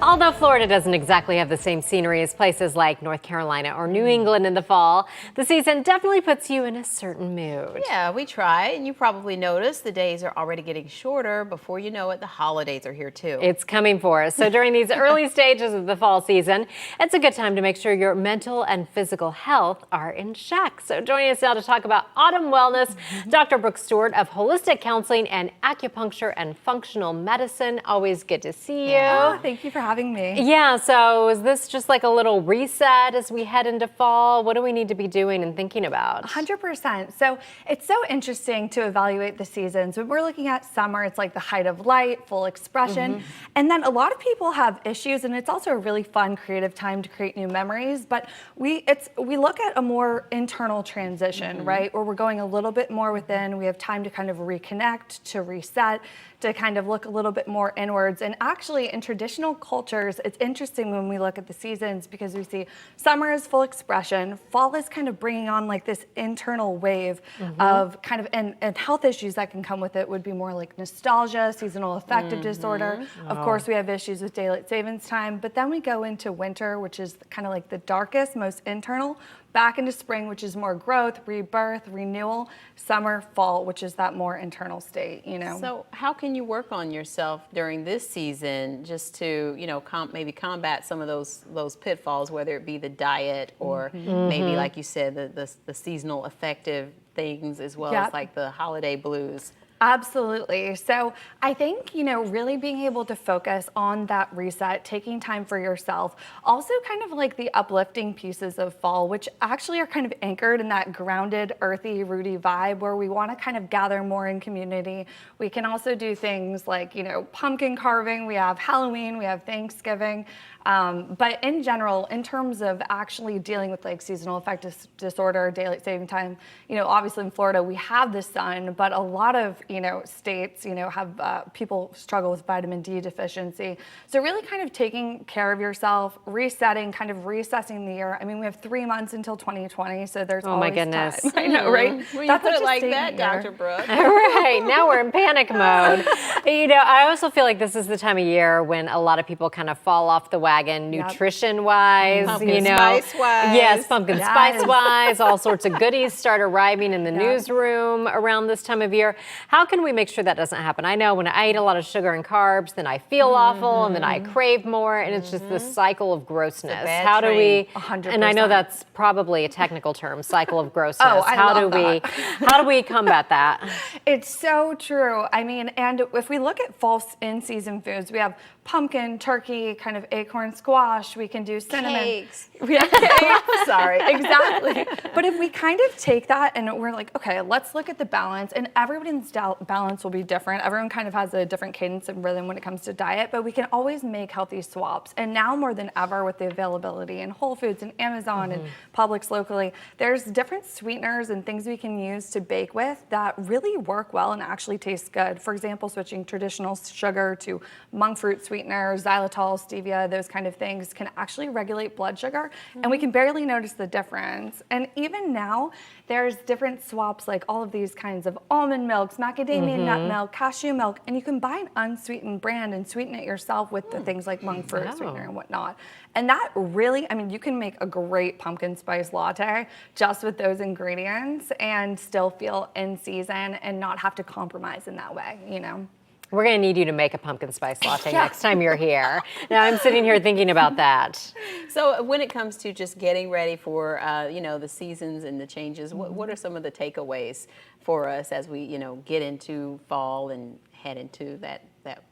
Although Florida doesn't exactly have the same scenery as places like North Carolina or New England in the fall, the season definitely puts you in a certain mood. Yeah, we try, and you probably noticed the days are already getting shorter. Before you know it, the holidays are here too. It's coming for us. So during these early stages of the fall season, it's a good time to make sure your mental and physical health are in check. So joining us now to talk about autumn wellness, Dr. Brooke Stuart of Holistic Counseling and Acupuncture and Functional Medicine. Always good to see you. Yeah, thank you for having me. Yeah, so is this just like a little reset as we head into fall? What do we need to be doing and thinking about? 100%. So it's so interesting to evaluate the seasons. When we're looking at summer, it's like the height of light, full expression. And then a lot of people have issues, and it's also a really fun, creative time to create new memories. But we look at a more internal transition, right? Where we're going a little bit more within. We have time to kind of reconnect, to reset, to kind of look a little bit more inwards. And actually in traditional cultures, it's interesting when we look at the seasons because we see summer is full expression, fall is kind of bringing on like this internal wave of kind of, and health issues that can come with it would be more like nostalgia, seasonal affective disorder. Of course, we have issues with daylight savings time, but then we go into winter, which is kind of like the darkest, most internal, back into spring, which is more growth, rebirth, renewal, summer, fall, which is that more internal state, you know. So how can you work on yourself during this season just to, you know, maybe combat some of those pitfalls, whether it be the diet or maybe, like you said, the seasonal affective things as well as like the holiday blues? Absolutely. So I think, you know, really being able to focus on that reset, taking time for yourself, also kind of like the uplifting pieces of fall, which actually are kind of anchored in that grounded, earthy, rooty vibe where we want to kind of gather more in community. We can also do things like, you know, pumpkin carving, we have Halloween, we have Thanksgiving. But in general, in terms of actually dealing with like seasonal affective disorder, daylight saving time, you know, obviously in Florida, we have the sun, but a lot of, you know, states, you know, have people struggle with vitamin D deficiency. So really kind of taking care of yourself, resetting, kind of reassessing the year. I mean, we have 3 months until 2020, so there's Oh my always goodness. time. I know, right? When you put it like that, Dr. Brooke. Right, now we're in panic mode. You know, I also feel like this is the time of year when a lot of people kind of fall off the wagon, nutrition-wise, Pumpkin you know. spice-wise. Yes, pumpkin spice-wise, all sorts of goodies start arriving in the newsroom around this time of year. How can we make sure that doesn't happen? I know when I eat a lot of sugar and carbs, then I feel awful, and then I crave more, and it's just this cycle of grossness. How do we, 100%. and I know that's probably a technical term, cycle of grossness. Oh, I love that. How do we combat that? It's so true. I mean, and if we look at fall in-season foods, we have pumpkin, turkey, kind of acorn squash. We can do cinnamon. Cakes. We have cakes. Sorry, exactly. But if we kind of take that and we're like, okay, let's look at the balance, and everybody's balance will be different. Everyone kind of has a different cadence and rhythm when it comes to diet, but we can always make healthy swaps. And now more than ever with the availability in Whole Foods and Amazon and Publix locally, there's different sweeteners and things we can use to bake with that really work well and actually taste good. For example, switching traditional sugar to monk fruit sweeteners, xylitol, stevia, those kind of things can actually regulate blood sugar, and we can barely notice the difference. And even now, there's different swaps like all of these kinds of almond milks, macadamia nut milk, cashew milk, and you can buy an unsweetened brand and sweeten it yourself with the things like monk fruit sweetener and whatnot. And that really, I mean, you can make a great pumpkin spice latte just with those ingredients and still feel in season and not have to compromise in that way, you know? We're going to need you to make a pumpkin spice latte next time you're here. Now I'm sitting here thinking about that. So when it comes to just getting ready for, you know, the seasons and the changes, what are some of the takeaways for us as we, you know, get into fall and head into that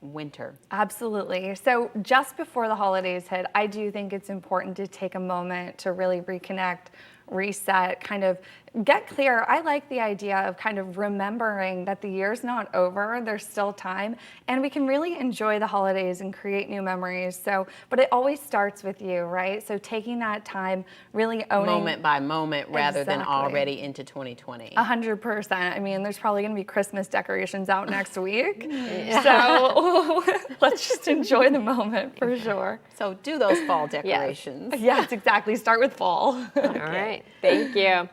winter? Absolutely. So just before the holidays hit, I do think it's important to take a moment to really reconnect, reset, kind of get clear. I like the idea of kind of remembering that the year's not over, there's still time, and we can really enjoy the holidays and create new memories. So, but it always starts with you, right? So taking that time, really owning moment by moment rather than already into 2020. 100%. I mean, there's probably going to be Christmas decorations out next week. So let's just enjoy the moment for sure. So do those fall decorations. Yes, exactly. Start with fall. All right. Thank you.